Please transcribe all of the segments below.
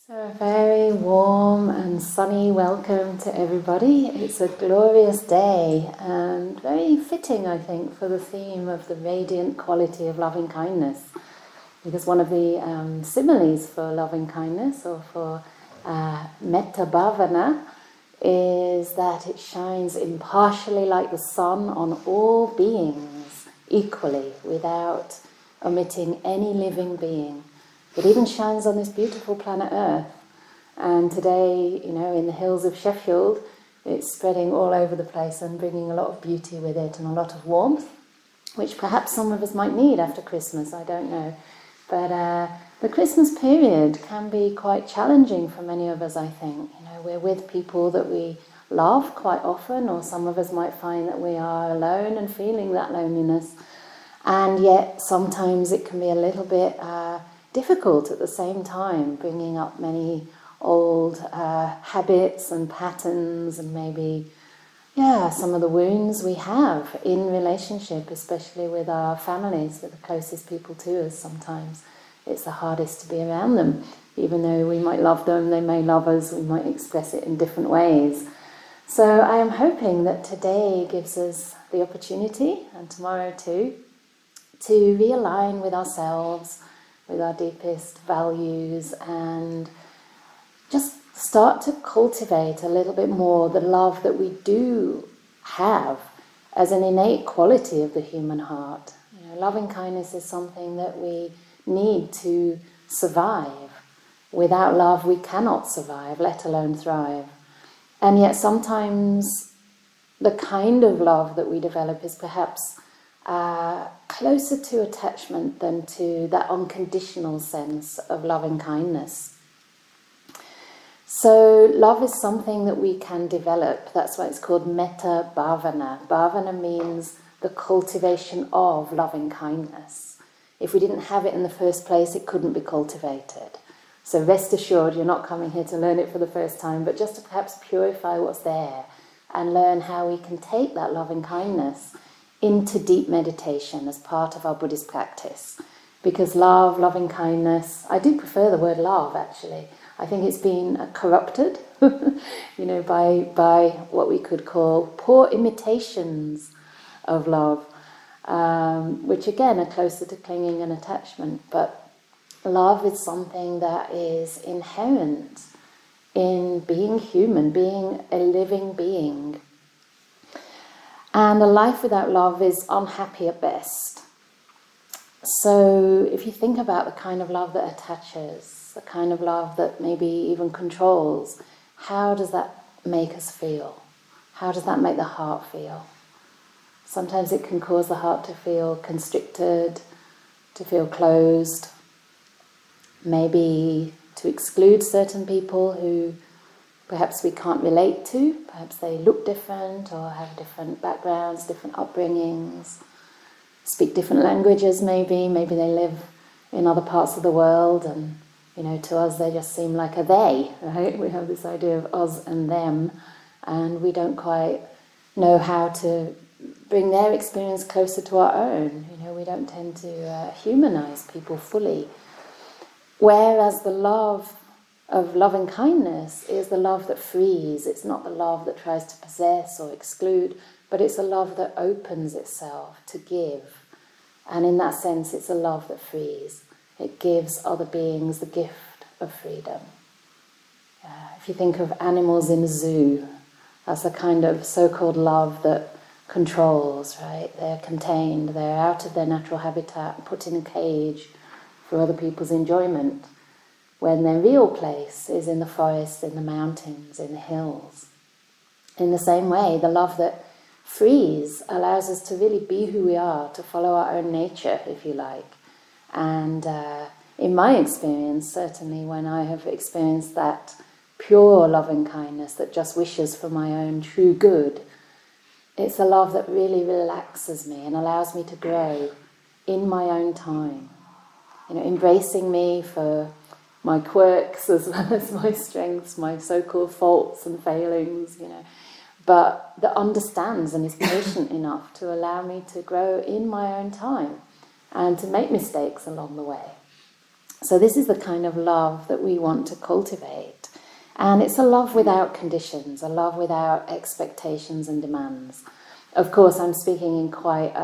So a very warm and sunny welcome to everybody. It's a glorious day and very fitting, I think, for the theme of the radiant quality of loving kindness. Because one of the similes for loving kindness, or for Metta bhavana, is that it shines impartially like the sun on all beings equally, without omitting any living being. It even shines on this beautiful planet Earth. And today, in the hills of Sheffield, it's spreading all over the place and bringing a lot of beauty with it and a lot of warmth, which perhaps some of us might need after Christmas, I don't know. But the Christmas period can be quite challenging for many of us, I think. We're with people that we love quite often, or some of us might find that we are alone and feeling that loneliness. And yet sometimes it can be a little bit difficult at the same time, bringing up many old habits and patterns, and maybe some of the wounds we have in relationship, especially with our families, with the closest people to us. Sometimes it's the hardest to be around them. Even though we might love them, they may love us, we might express it in different ways. So I am hoping that today gives us the opportunity, and tomorrow too, to realign with ourselves, with our deepest values, and just start to cultivate a little bit more the love that we do have as an innate quality of the human heart. Loving kindness is something that we need to survive. Without love, we cannot survive, let alone thrive. And yet sometimes the kind of love that we develop is perhaps closer to attachment than to that unconditional sense of loving kindness. So love is something that we can develop. That's why it's called Metta bhavana. Bhavana means the cultivation of loving kindness. If we didn't have it in the first place, it couldn't be cultivated. So rest assured, you're not coming here to learn it for the first time, but just to perhaps purify what's there and learn how we can take that loving kindness into deep meditation as part of our Buddhist practice. Because love, loving kindness, I do prefer the word love actually. I think it's been corrupted, by what we could call poor imitations of love, which again are closer to clinging and attachment. But love is something that is inherent in being human, being a living being. And a life without love is unhappy at best. So if you think about the kind of love that attaches, the kind of love that maybe even controls, how does that make us feel? How does that make the heart feel? Sometimes it can cause the heart to feel constricted, to feel closed, maybe to exclude certain people who perhaps we can't relate to. Perhaps they look different or have different backgrounds, different upbringings, speak different languages maybe they live in other parts of the world, and to us they just seem like a they, right? We have this idea of us and them, and we don't quite know how to bring their experience closer to our own. We don't tend to humanize people fully. Whereas the love of loving kindness is the love that frees. It's not the love that tries to possess or exclude, but it's a love that opens itself to give. And in that sense, it's a love that frees. It gives other beings the gift of freedom. If you think of animals in a zoo, that's a kind of so-called love that controls, right? They're contained, they're out of their natural habitat, put in a cage for other people's enjoyment, when their real place is in the forest, in the mountains, in the hills. In the same way, the love that frees allows us to really be who we are, to follow our own nature, if you like. And in my experience, certainly when I have experienced that pure loving kindness that just wishes for my own true good, it's a love that really relaxes me and allows me to grow in my own time. Embracing me for my quirks as well as my strengths, my so-called faults and failings, but that understands and is patient enough to allow me to grow in my own time and to make mistakes along the way. So this is the kind of love that we want to cultivate. And it's a love without conditions, a love without expectations and demands. Of course, I'm speaking in quite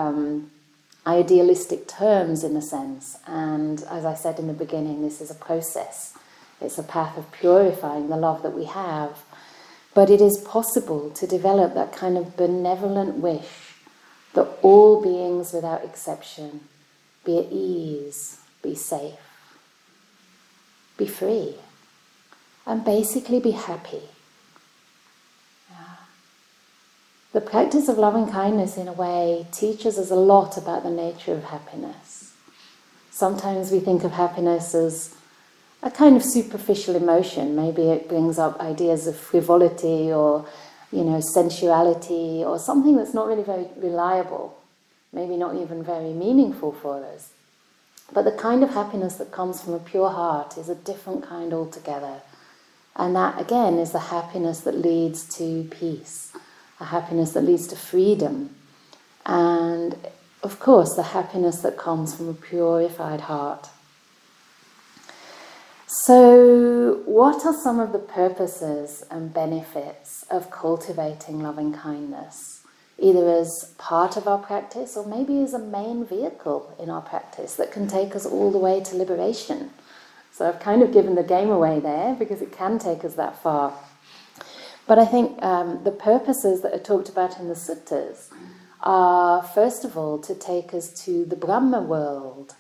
idealistic terms in a sense. And as I said in the beginning, this is a process. It's a path of purifying the love that we have. But it is possible to develop that kind of benevolent wish that all beings without exception be at ease, be safe, be free, and basically be happy. Yeah. The practice of loving kindness, in a way, teaches us a lot about the nature of happiness. Sometimes we think of happiness as a kind of superficial emotion. Maybe it brings up ideas of frivolity or, sensuality, or something that's not really very reliable, maybe not even very meaningful for us. But the kind of happiness that comes from a pure heart is a different kind altogether. And that, again, is the happiness that leads to peace, a happiness that leads to freedom. And, of course, the happiness that comes from a purified heart. So, what are some of the purposes and benefits of cultivating loving kindness? Either as part of our practice or maybe as a main vehicle in our practice that can take us all the way to liberation. So I've kind of given the game away there because it can take us that far. But I think the purposes that are talked about in the suttas are, first of all, to take us to the Brahma world.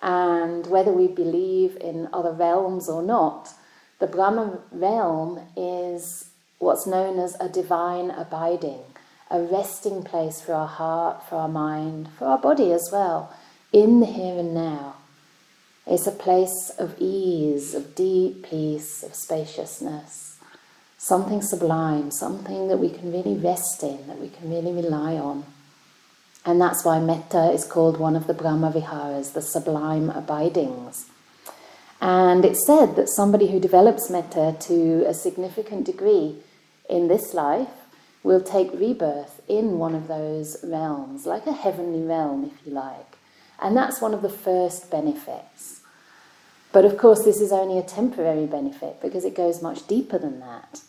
And whether we believe in other realms or not, the Brahma realm is what's known as a divine abiding, a resting place for our heart, for our mind, for our body as well, in the here and now. It's a place of ease, of deep peace, of spaciousness, something sublime, something that we can really rest in, that we can really rely on. And that's why Metta is called one of the Brahma Viharas, the sublime abidings. And it's said that somebody who develops Metta to a significant degree in this life will take rebirth in one of those realms, like a heavenly realm, if you like. And that's one of the first benefits. But of course, this is only a temporary benefit because it goes much deeper than that.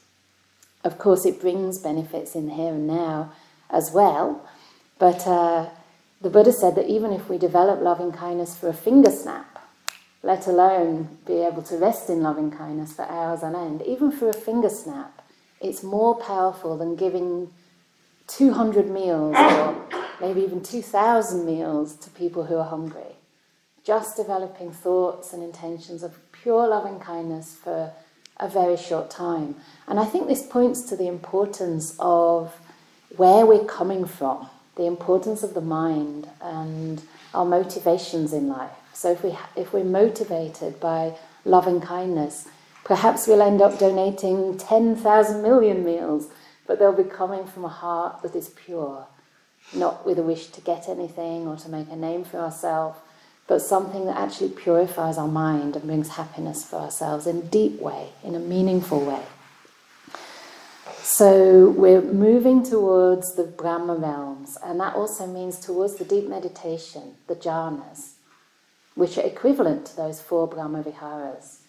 Of course, it brings benefits in the here and now as well. But the Buddha said that even if we develop loving kindness for a finger snap, let alone be able to rest in loving kindness for hours on end, even for a finger snap, it's more powerful than giving 200 meals or maybe even 2,000 meals to people who are hungry. Just developing thoughts and intentions of pure loving kindness for a very short time. And I think this points to the importance of where we're coming from, the importance of the mind and our motivations in life. So if we're motivated by loving kindness, perhaps we'll end up donating 10,000 million meals, but they'll be coming from a heart that is pure, not with a wish to get anything or to make a name for ourselves, but something that actually purifies our mind and brings happiness for ourselves in a deep way, in a meaningful way. So we're moving towards the Brahma realms, and that also means towards the deep meditation, the jhanas, which are equivalent to those 4 Brahma Viharas.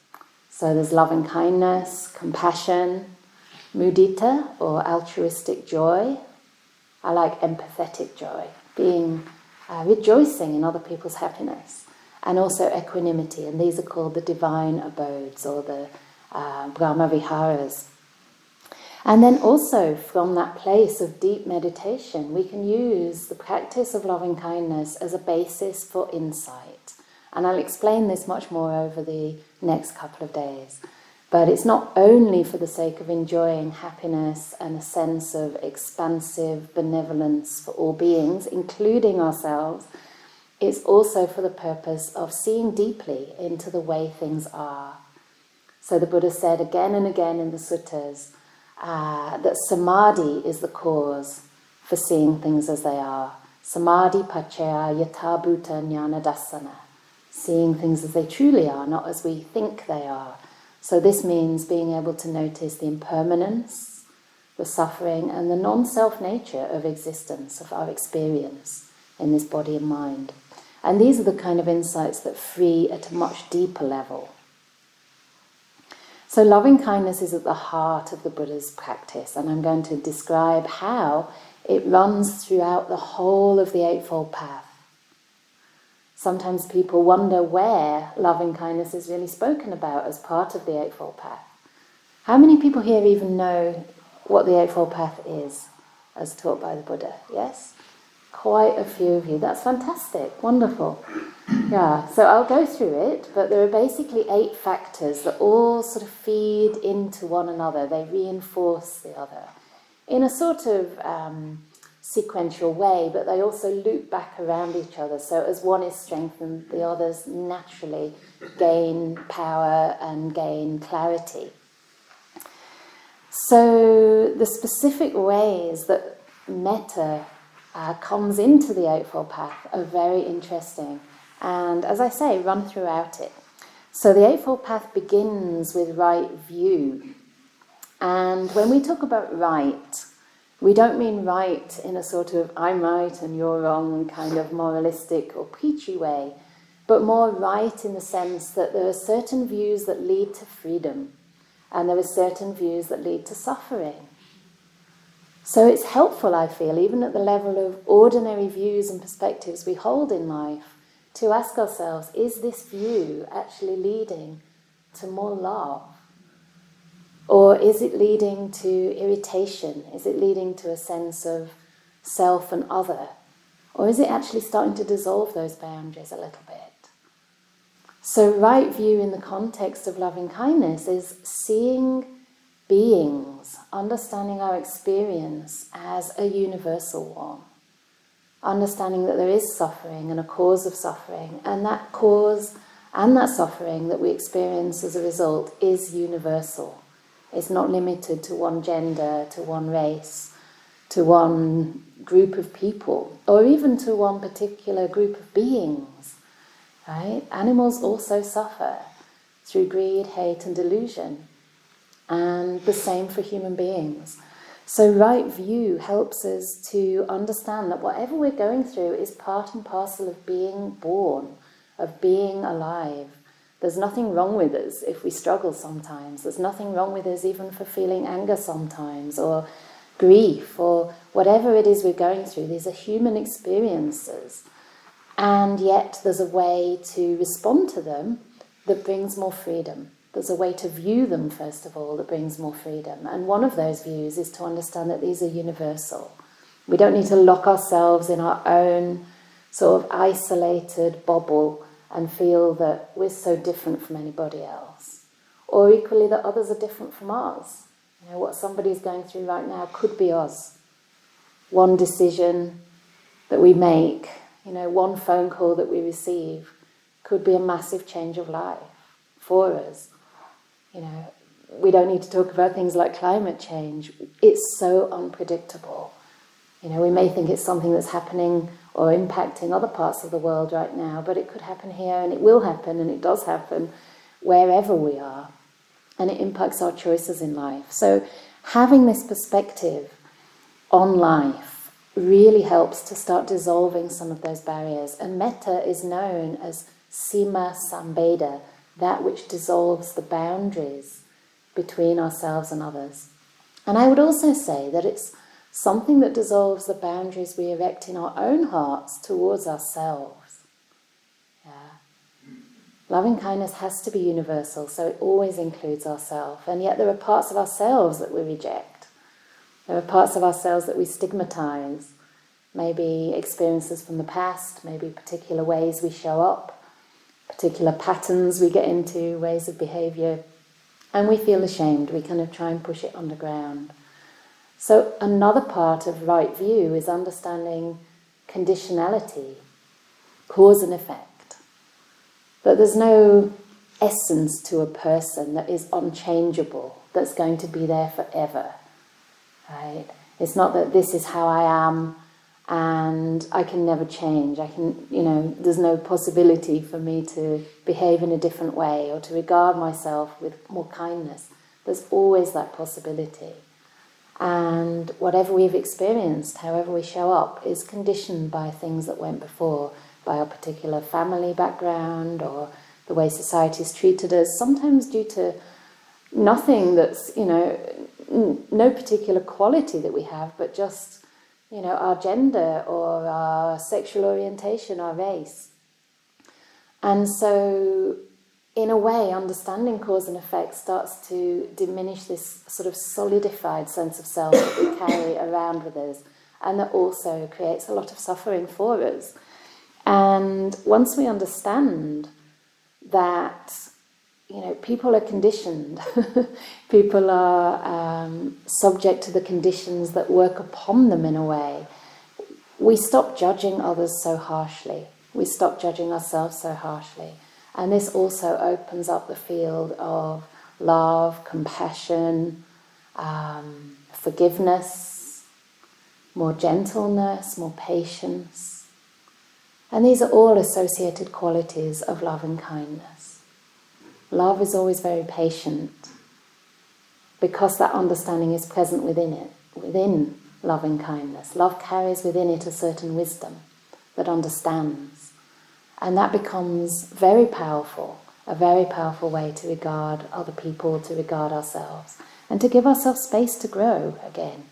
So there's loving kindness, compassion, mudita or altruistic joy. I like empathetic joy, being rejoicing in other people's happiness, and also equanimity, and these are called the divine abodes or the Brahma Viharas. And then also from that place of deep meditation, we can use the practice of loving kindness as a basis for insight. And I'll explain this much more over the next couple of days. But it's not only for the sake of enjoying happiness and a sense of expansive benevolence for all beings, including ourselves. It's also for the purpose of seeing deeply into the way things are. So the Buddha said again and again in the suttas, that samadhi is the cause for seeing things as they are. Samadhi paccaya yatha bhuta jnana dassana. Seeing things as they truly are, not as we think they are. So this means being able to notice the impermanence, the suffering, and the non-self nature of existence, of our experience in this body and mind. And these are the kind of insights that free at a much deeper level. So loving kindness is at the heart of the Buddha's practice, and I'm going to describe how it runs throughout the whole of the Eightfold Path. Sometimes people wonder where loving kindness is really spoken about as part of the Eightfold Path. How many people here even know what the Eightfold Path is, as taught by the Buddha? Yes? Quite a few of you. That's fantastic. Wonderful. Yeah, so I'll go through it, but there are basically 8 factors that all sort of feed into one another. They reinforce the other in a sort of sequential way, but they also loop back around each other. So as one is strengthened, the others naturally gain power and gain clarity. So the specific ways that metta comes into the Eightfold Path are very interesting. And as I say, run throughout it. So the Eightfold Path begins with right view. And when we talk about right, we don't mean right in a sort of I'm right and you're wrong kind of moralistic or preachy way, but more right in the sense that there are certain views that lead to freedom, and there are certain views that lead to suffering. So it's helpful, I feel, even at the level of ordinary views and perspectives we hold in life, to ask ourselves, is this view actually leading to more love? Or is it leading to irritation? Is it leading to a sense of self and other? Or is it actually starting to dissolve those boundaries a little bit? So right view in the context of loving kindness is seeing beings, understanding our experience as a universal one. Understanding that there is suffering and a cause of suffering, and that cause and that suffering that we experience as a result is universal. It's not limited to one gender, to one race, to one group of people, or even to one particular group of beings. Right? Animals also suffer through greed, hate, and delusion, and the same for human beings. So right view helps us to understand that whatever we're going through is part and parcel of being born, of being alive. There's nothing wrong with us if we struggle sometimes. There's nothing wrong with us even for feeling anger sometimes, or grief, or whatever it is we're going through. These are human experiences. And yet there's a way to respond to them that brings more freedom. There's a way to view them, first of all, that brings more freedom. And one of those views is to understand that these are universal. We don't need to lock ourselves in our own sort of isolated bubble and feel that we're so different from anybody else. Or equally that others are different from us. You know, what somebody's going through right now could be us. One decision that we make, one phone call that we receive could be a massive change of life for us. We don't need to talk about things like climate change. It's so unpredictable. We may think it's something that's happening or impacting other parts of the world right now, but it could happen here, and it will happen, and it does happen wherever we are. And it impacts our choices in life. So having this perspective on life really helps to start dissolving some of those barriers. And metta is known as sima sambeda, that which dissolves the boundaries between ourselves and others. And I would also say that it's something that dissolves the boundaries we erect in our own hearts towards ourselves. Yeah. Loving kindness has to be universal, so it always includes ourselves. And yet there are parts of ourselves that we reject. There are parts of ourselves that we stigmatize. Maybe experiences from the past, maybe particular ways we show up, particular patterns we get into, ways of behaviour, and we feel ashamed. We kind of try and push it underground. So another part of right view is understanding conditionality, cause and effect. That there's no essence to a person that is unchangeable, that's going to be there forever. Right? It's not that this is how I am and I can never change. There's no possibility for me to behave in a different way or to regard myself with more kindness. There's always that possibility. And whatever we've experienced, however we show up, is conditioned by things that went before. by our particular family background or the way society's treated us, sometimes due to nothing that's, no particular quality that we have, but just, our gender or our sexual orientation, our race. And so, in a way, understanding cause and effect starts to diminish this sort of solidified sense of self that we carry around with us, and that also creates a lot of suffering for us. And once we understand that, people are conditioned, people are subject to the conditions that work upon them in a way, we stop judging others so harshly. We stop judging ourselves so harshly. And this also opens up the field of love, compassion, forgiveness, more gentleness, more patience. And these are all associated qualities of love and kindness. Love is always very patient because that understanding is present within it, within loving kindness. Love carries within it a certain wisdom that understands. And that becomes very powerful, a very powerful way to regard other people, to regard ourselves, and to give ourselves space to grow again.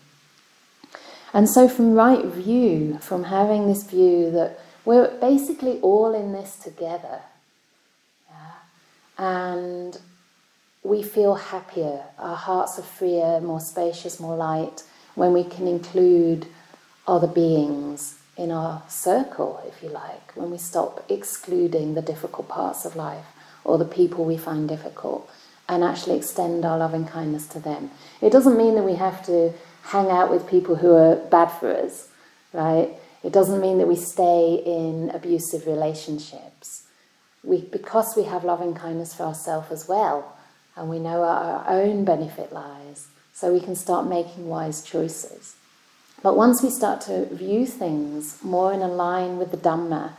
And so from right view, from having this view that we're basically all in this together, and we feel happier, our hearts are freer, more spacious, more light, when we can include other beings in our circle, if you like, when we stop excluding the difficult parts of life or the people we find difficult and actually extend our loving kindness to them. It doesn't mean that we have to hang out with people who are bad for us, right? It doesn't mean that we stay in abusive relationships. Because we have loving kindness for ourselves as well, and we know where our own benefit lies, so we can start making wise choices. But once we start to view things more in line with the Dhamma,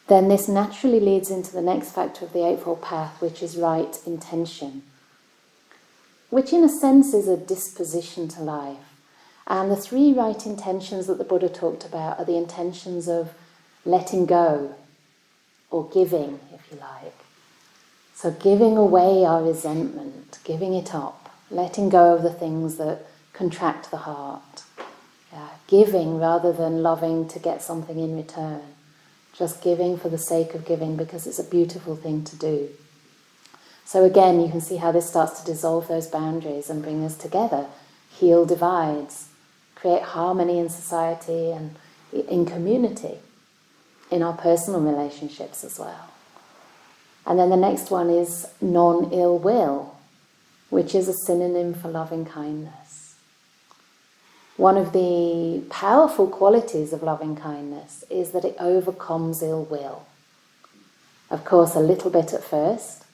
then this naturally leads into the next factor of the Eightfold Path, which is right intention, which in a sense is a disposition to life. And the three right intentions that the Buddha talked about are the intentions of letting go, or giving, if you like. So giving away our resentment, giving it up, letting go of the things that contract the heart. Giving rather than loving to get something in return. Just giving for the sake of giving because it's a beautiful thing to do. So again, you can see how this starts to dissolve those boundaries and bring us together, heal divides, create harmony in society and in community, in our personal relationships as well. And then the next one is non-ill will, which is a synonym for loving kindness. One of the powerful qualities of loving kindness is that it overcomes ill will. Of course, a little bit at first,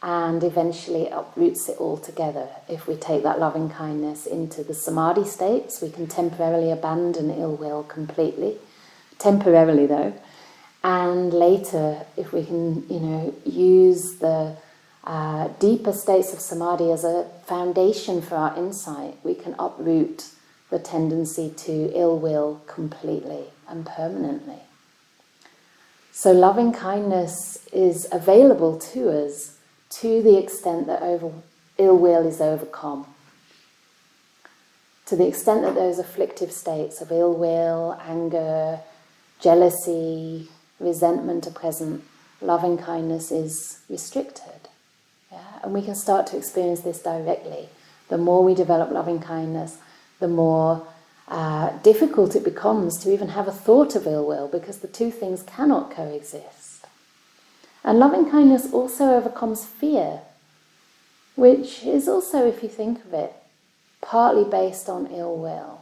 and eventually it uproots it altogether. If we take that loving kindness into the samadhi states, we can temporarily abandon ill will completely. Temporarily though. And later, if we can, use the deeper states of samadhi as a foundation for our insight, we can uproot the tendency to ill will completely and permanently. So loving kindness is available to us to the extent that ill will is overcome. To the extent that those afflictive states of ill will, anger, jealousy, resentment are present, loving kindness is restricted. And we can start to experience this directly. The more we develop loving kindness, the more difficult it becomes to even have a thought of ill will, because the two things cannot coexist. And loving kindness also overcomes fear, which is also, if you think of it, partly based on ill will,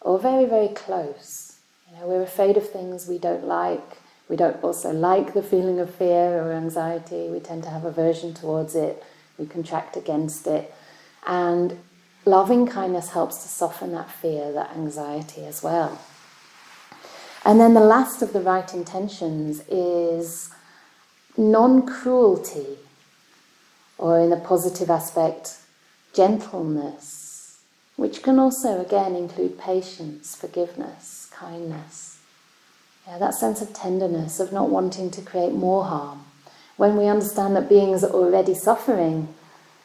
or very, very close. We're afraid of things we don't like. We don't also like the feeling of fear or anxiety. We tend to have aversion towards it. We contract against it. And loving kindness helps to soften that fear, that anxiety as well. And then the last of the right intentions is non-cruelty, or in the positive aspect, gentleness, which can also again include patience, forgiveness, kindness. Yeah, that sense of tenderness, of not wanting to create more harm. When we understand that beings are already suffering,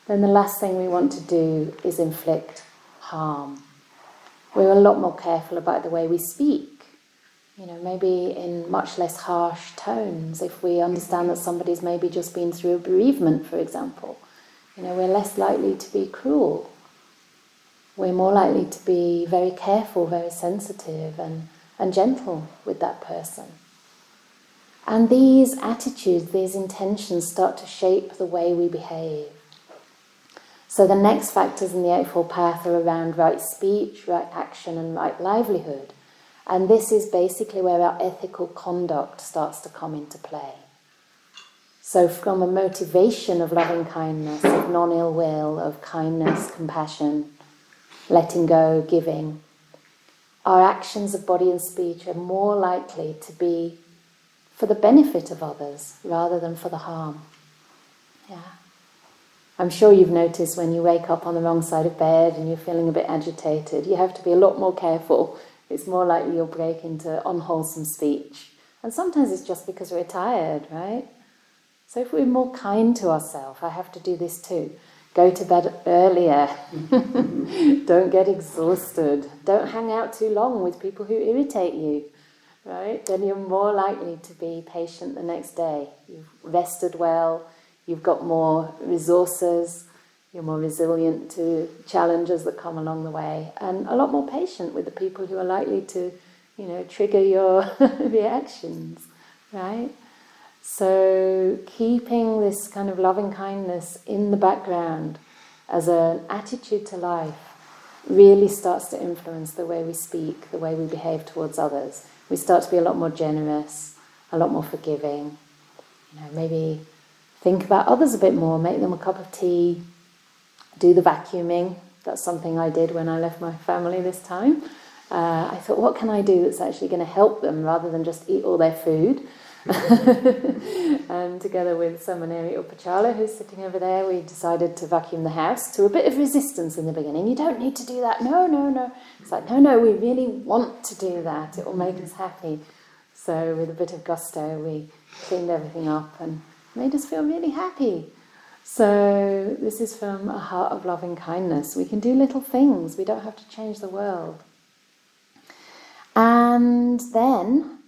then the last thing we want to do is inflict harm. We're a lot more careful about the way we speak. Maybe in much less harsh tones. If we understand that somebody's maybe just been through a bereavement, for example, we're less likely to be cruel. We're more likely to be very careful, very sensitive and gentle with that person. And these attitudes, these intentions start to shape the way we behave. So the next factors in the Eightfold Path are around right speech, right action and right livelihood. And this is basically where our ethical conduct starts to come into play. So from a motivation of loving kindness, of non-ill will, of kindness, compassion, letting go, giving, our actions of body and speech are more likely to be for the benefit of others rather than for the harm. Yeah. I'm sure you've noticed when you wake up on the wrong side of bed and you're feeling a bit agitated, you have to be a lot more careful. It's more likely you'll break into unwholesome speech. And sometimes it's just because we're tired, right? So if we're more kind to ourselves, I have to do this too. Go to bed earlier. Don't get exhausted. Don't hang out too long with people who irritate you, right? Then you're more likely to be patient the next day. You've rested well, you've got more resources, you're more resilient to challenges that come along the way, and a lot more patient with the people who are likely to, trigger your reactions, right? So keeping this kind of loving kindness in the background as an attitude to life really starts to influence the way we speak, the way we behave towards others. We start to be a lot more generous, a lot more forgiving. Maybe think about others a bit more, make them a cup of tea, do the vacuuming. That's something I did when I left my family this time. I thought, what can I do that's actually going to help them rather than just eat all their food? And together with Samaneri Upachala, who's sitting over there, we decided to vacuum the house, to a bit of resistance in the beginning. You don't need to do that. No. It's like, no, we really want to do that. It will make us happy. So with a bit of gusto, we cleaned everything up and made us feel really happy. So this is from a heart of loving kindness. We can do little things. We don't have to change the world. And then,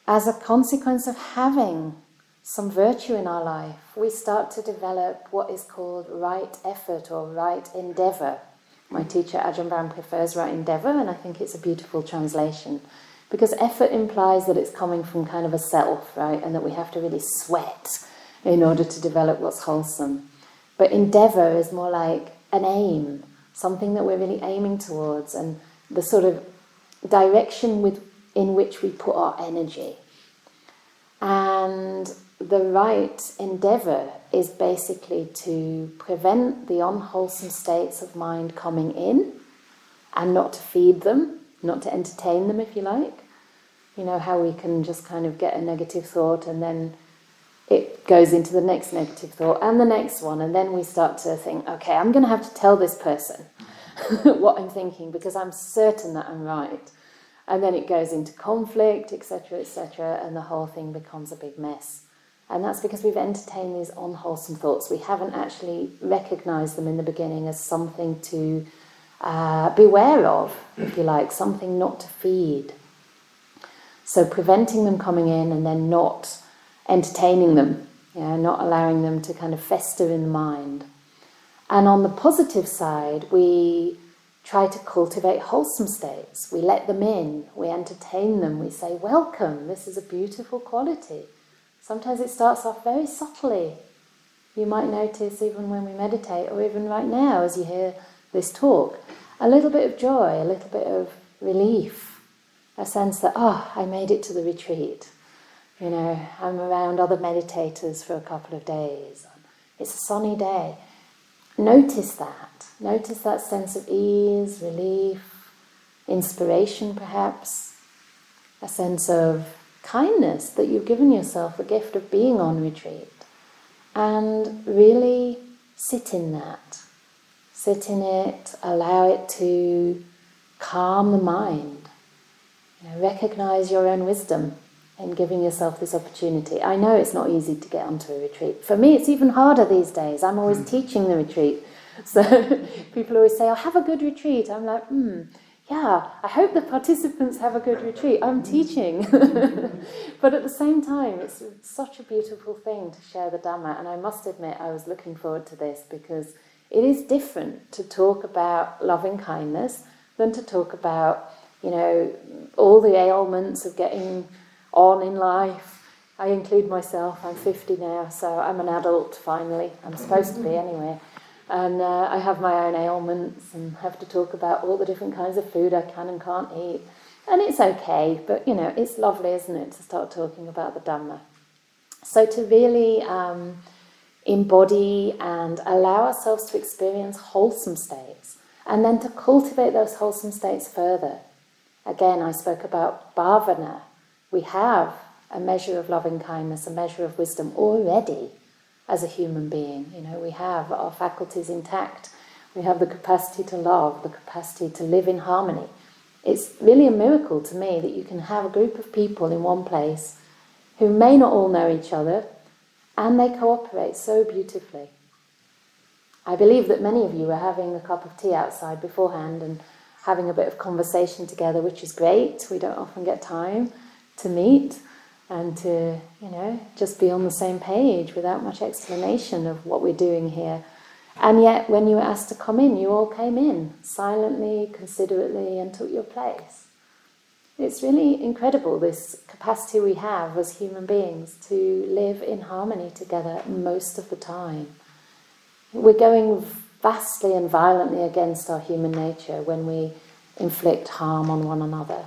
as a consequence of having some virtue in our life, we start to develop what is called right effort or right endeavour. My teacher Ajahn Brahm prefers right endeavour, and I think it's a beautiful translation, because effort implies that it's coming from kind of a self, right, and that we have to really sweat in order to develop what's wholesome. But endeavour is more like an aim, something that we're really aiming towards, and the sort of direction in which we put our energy. And the right endeavour is basically to prevent the unwholesome states of mind coming in and not to feed them, not to entertain them, if you like. You know how we can just kind of get a negative thought and then it goes into the next negative thought and the next one, and then we start to think, okay, I'm going to have to tell this person what I'm thinking because I'm certain that I'm right. And then it goes into conflict, etc., and the whole thing becomes a big mess. And that's because we've entertained these unwholesome thoughts. We haven't actually recognised them in the beginning as something to beware of, if you like, something not to feed. So preventing them coming in and then not entertaining them, not allowing them to kind of fester in the mind. And on the positive side, we try to cultivate wholesome states. We let them in, we entertain them, we say, welcome, this is a beautiful quality. Sometimes it starts off very subtly. You might notice even when we meditate, or even right now as you hear this talk, a little bit of joy, a little bit of relief, a sense that, I made it to the retreat. I'm around other meditators for a couple of days. It's a sunny day. Notice that. Notice that sense of ease, relief, inspiration perhaps, a sense of kindness that you've given yourself the gift of being on retreat. And really sit in that. Sit in it, allow it to calm the mind. Recognize your own wisdom in giving yourself this opportunity. I know it's not easy to get onto a retreat. For me, it's even harder these days. I'm always teaching the retreat. So people always say, "Oh, have a good retreat." I'm like, yeah, I hope the participants have a good retreat. I'm teaching. But at the same time, it's such a beautiful thing to share the Dhamma. And I must admit, I was looking forward to this because it is different to talk about loving kindness than to talk about, all the ailments of getting on in life. I include myself. I'm 50 now, so I'm an adult finally. I'm supposed to be anyway. And I have my own ailments and have to talk about all the different kinds of food I can and can't eat. And it's okay, but it's lovely, isn't it, to start talking about the Dhamma. So to really embody and allow ourselves to experience wholesome states, and then to cultivate those wholesome states further. Again, I spoke about bhavana. We have a measure of loving kindness, a measure of wisdom already as a human being. We have our faculties intact. We have the capacity to love, the capacity to live in harmony. It's really a miracle to me that you can have a group of people in one place who may not all know each other, and they cooperate so beautifully. I believe that many of you were having a cup of tea outside beforehand and having a bit of conversation together, which is great. We don't often get time to meet and to, just be on the same page without much explanation of what we're doing here. And yet, when you were asked to come in, you all came in silently, considerately, and took your place. It's really incredible, this capacity we have as human beings to live in harmony together most of the time. We're going vastly and violently against our human nature when we inflict harm on one another.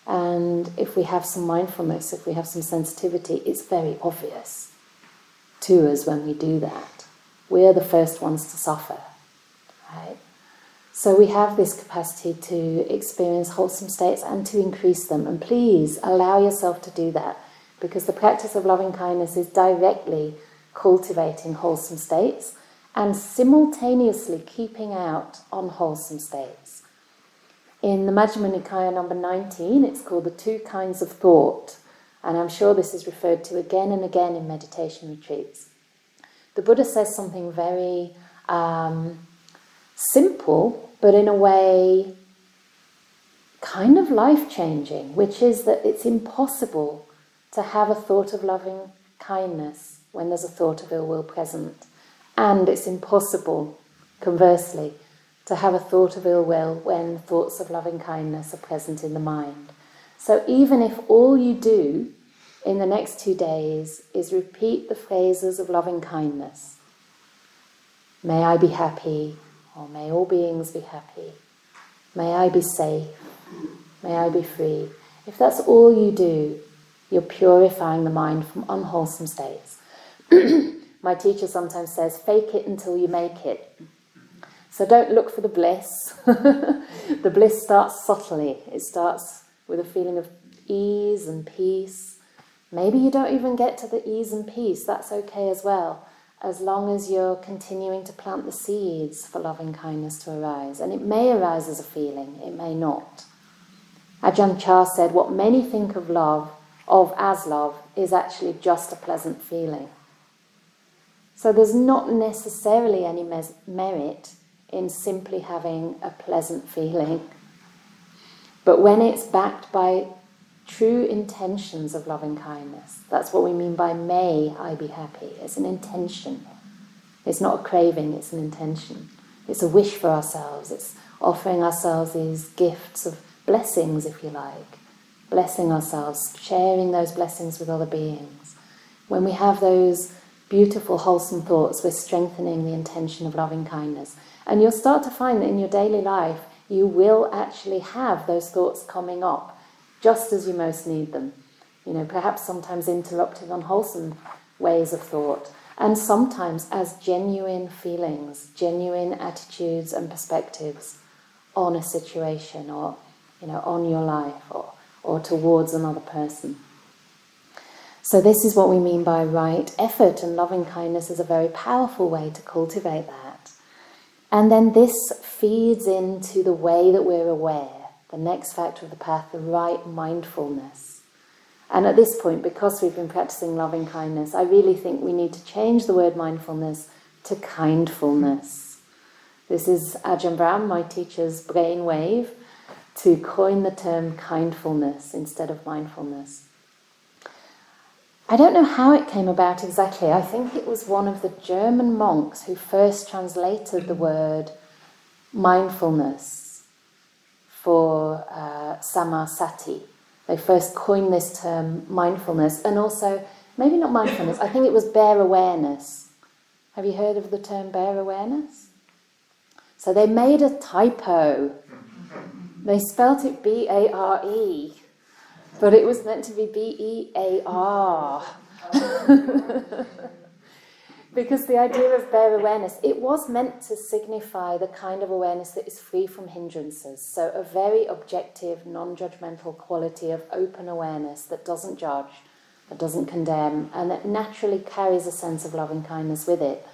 And if we have some mindfulness, if we have some sensitivity, it's very obvious to us when we do that. We're the first ones to suffer, right? So we have this capacity to experience wholesome states and to increase them. And please allow yourself to do that, because the practice of loving kindness is directly cultivating wholesome states and simultaneously keeping out unwholesome states. In the Majjhima Nikaya number 19, it's called the 2 kinds of thought, and I'm sure this is referred to again and again in meditation retreats. The Buddha says something very simple, but in a way kind of life-changing, which is that it's impossible to have a thought of loving kindness when there's a thought of ill will present. And it's impossible, conversely, to have a thought of ill will when thoughts of loving kindness are present in the mind. So even if all you do in the next 2 days is repeat the phrases of loving kindness, may I be happy, or may all beings be happy, may I be safe, may I be free. If that's all you do, you're purifying the mind from unwholesome states. My teacher sometimes says, fake it until you make it. So don't look for the bliss. The bliss starts subtly. It starts with a feeling of ease and peace. Maybe you don't even get to the ease and peace. That's okay as well, as long as you're continuing to plant the seeds for loving kindness to arise. And it may arise as a feeling, it may not. Ajahn Chah said, what many think of as love, is actually just a pleasant feeling. So there's not necessarily any merit in simply having a pleasant feeling. But when it's backed by true intentions of loving kindness, that's what we mean by may I be happy. It's an intention. It's not a craving, it's an intention. It's a wish for ourselves. It's offering ourselves these gifts of blessings, if you like. Blessing ourselves, sharing those blessings with other beings. When we have those beautiful, wholesome thoughts, we're strengthening the intention of loving kindness. And you'll start to find that in your daily life, you will actually have those thoughts coming up just as you most need them. Perhaps sometimes interrupting unwholesome ways of thought, and sometimes as genuine feelings, genuine attitudes and perspectives on a situation or, on your life or towards another person. So this is what we mean by right effort, and loving kindness is a very powerful way to cultivate that. And then this feeds into the way that we're aware, the next factor of the path, the right mindfulness. And at this point, because we've been practicing loving kindness, I really think we need to change the word mindfulness to kindfulness. This is Ajahn Brahm, my teacher's brainwave, to coin the term kindfulness instead of mindfulness. I don't know how it came about exactly. I think it was one of the German monks who first translated the word mindfulness for samasati. They first coined this term mindfulness, and also, maybe not mindfulness, I think it was bare awareness. Have you heard of the term bare awareness? So they made a typo. They spelt it B-A-R-E, but it was meant to be B-E-A-R. Because the idea of bare awareness, it was meant to signify the kind of awareness that is free from hindrances. So a very objective, non-judgmental quality of open awareness that doesn't judge, that doesn't condemn, and that naturally carries a sense of loving kindness with it.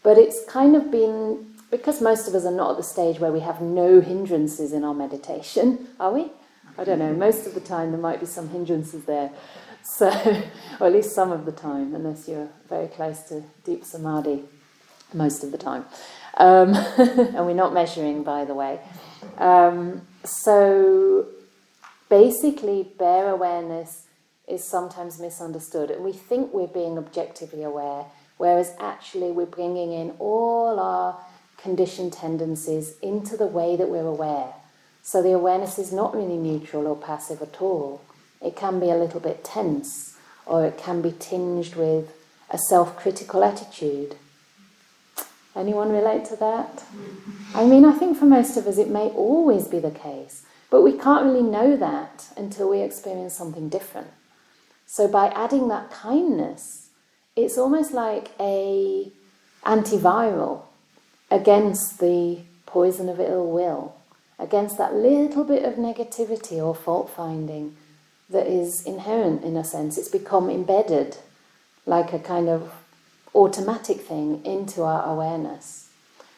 But it's kind of been, because most of us are not at the stage where we have no hindrances in our meditation, are we? I don't know, most of the time there might be some hindrances there. So, or at least some of the time, unless you're very close to deep samadhi, most of the time. And we're not measuring, by the way. So, basically, bare awareness is sometimes misunderstood, and we think we're being objectively aware, whereas actually we're bringing in all our conditioned tendencies into the way that we're aware. So the awareness is not really neutral or passive at all. It can be a little bit tense, or it can be tinged with a self-critical attitude. Anyone relate to that? I mean, I think for most of us it may always be the case, but we can't really know that until we experience something different. So by adding that kindness, it's almost like a antiviral against the poison of ill will, against that little bit of negativity or fault-finding that is inherent in a sense. It's become embedded like a kind of automatic thing into our awareness.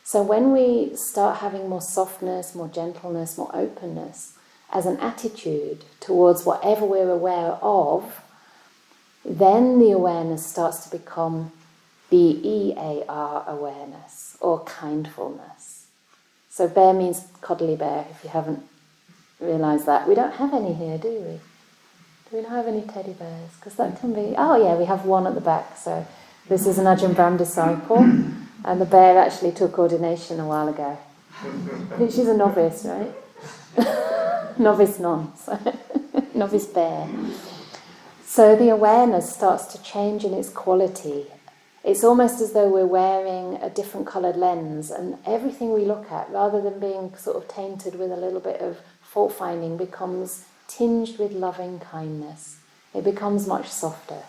So when we start having more softness, more gentleness, more openness as an attitude towards whatever we're aware of, then the awareness starts to become B-E-A-R awareness, or kindfulness. So bear means cuddly bear, if you haven't realised that. We don't have any here, do we? Do we not have any teddy bears? Because that can be... Oh yeah, we have one at the back. So this is an Ajahn Brahm disciple, and the bear actually took ordination a while ago. I think she's a novice, right? Novice nun, so novice bear. So the awareness starts to change in its quality. It's almost as though we're wearing a different coloured lens, and everything we look at, rather than being sort of tainted with a little bit of fault-finding, becomes tinged with loving kindness. It becomes much softer.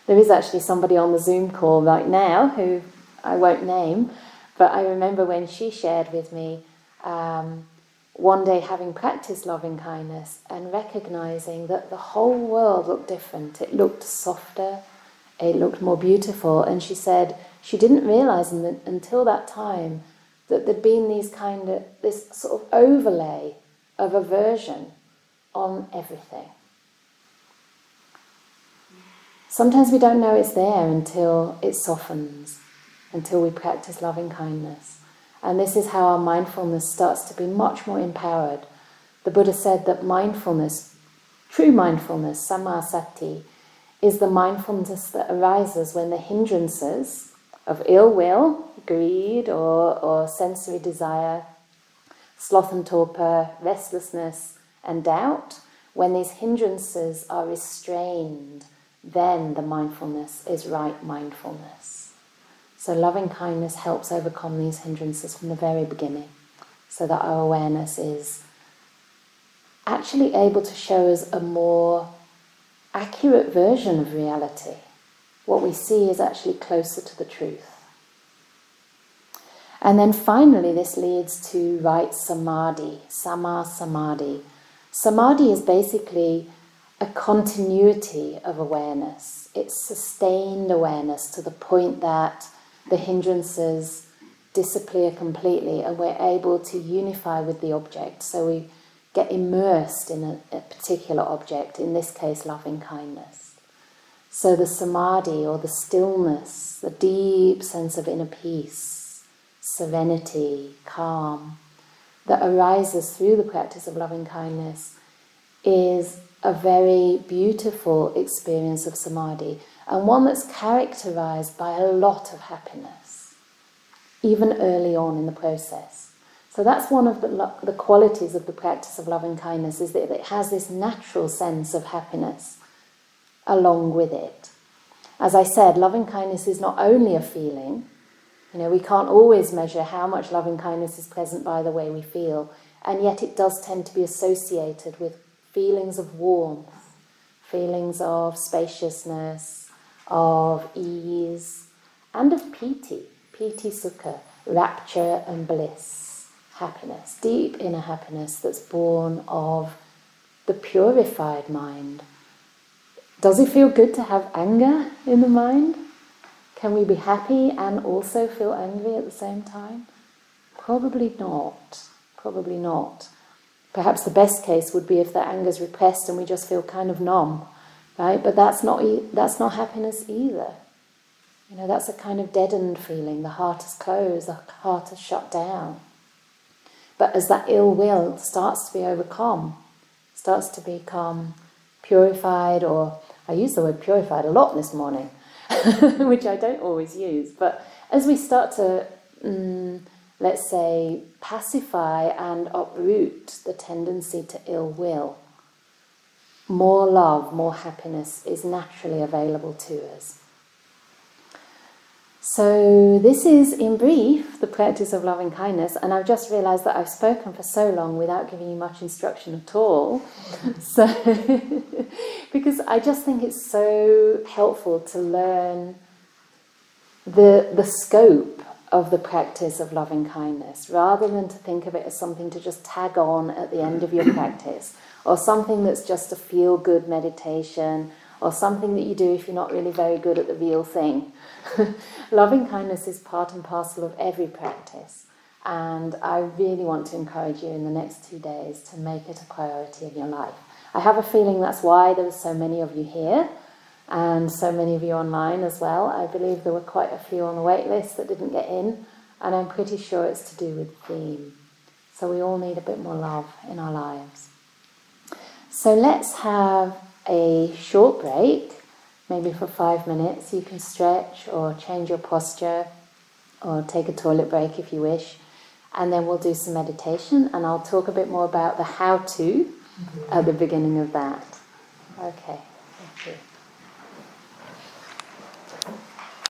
There is actually somebody on the Zoom call right now who I won't name, but I remember when she shared with me one day having practiced loving kindness and recognising that the whole world looked different. It looked softer, it looked more beautiful, and she said she didn't realise until that time that there'd been this sort of overlay of aversion on everything. Sometimes we don't know it's there until it softens, until we practice loving kindness. And this is how our mindfulness starts to be much more empowered. The Buddha said that mindfulness, true mindfulness, samasati, is the mindfulness that arises when the hindrances of ill will, greed or sensory desire, sloth and torpor, restlessness and doubt, when these hindrances are restrained, then the mindfulness is right mindfulness. So loving kindness helps overcome these hindrances from the very beginning, so that our awareness is actually able to show us a more accurate version of reality. What we see is actually closer to the truth. And then finally this leads to right samadhi, sama samadhi. Samadhi is basically a continuity of awareness. It's sustained awareness to the point that the hindrances disappear completely and we're able to unify with the object. So we get immersed in a particular object, in this case loving kindness. So the samadhi, or the stillness, the deep sense of inner peace, serenity, calm, that arises through the practice of loving kindness is a very beautiful experience of samadhi, and one that's characterized by a lot of happiness, even early on in the process. So that's one of the qualities of the practice of loving kindness, is that it has this natural sense of happiness along with it. As I said, loving kindness is not only a feeling. We can't always measure how much loving kindness is present by the way we feel, and yet it does tend to be associated with feelings of warmth, feelings of spaciousness, of ease, and of piti sukha, rapture and bliss, happiness, deep inner happiness that's born of the purified mind. Does it feel good to have anger in the mind? Can we be happy and also feel angry at the same time? Probably not. Probably not. Perhaps the best case would be if the anger is repressed and we just feel kind of numb, right? But that's not happiness either. That's a kind of deadened feeling. The heart is closed, the heart is shut down. But as that ill will starts to be overcome, starts to become purified, or I use the word purified a lot this morning, which I don't always use, but as we start to, let's say, pacify and uproot the tendency to ill will, more love, more happiness is naturally available to us. So this is, in brief, the practice of loving kindness, and I've just realised that I've spoken for so long without giving you much instruction at all. So, because I just think it's so helpful to learn the scope of the practice of loving kindness, rather than to think of it as something to just tag on at the end of your practice, or something that's just a feel-good meditation, or something that you do if you're not really very good at the real thing. Loving kindness is part and parcel of every practice, and I really want to encourage you in the next 2 days to make it a priority of your life. I have a feeling that's why there were so many of you here, and so many of you online as well. I believe there were quite a few on the wait list that didn't get in, and I'm pretty sure it's to do with theme. So we all need a bit more love in our lives. So let's have a short break, maybe for 5 minutes. You can stretch or change your posture or take a toilet break if you wish, and then we'll do some meditation, and I'll talk a bit more about the how-to at the beginning of that. Okay, thank you.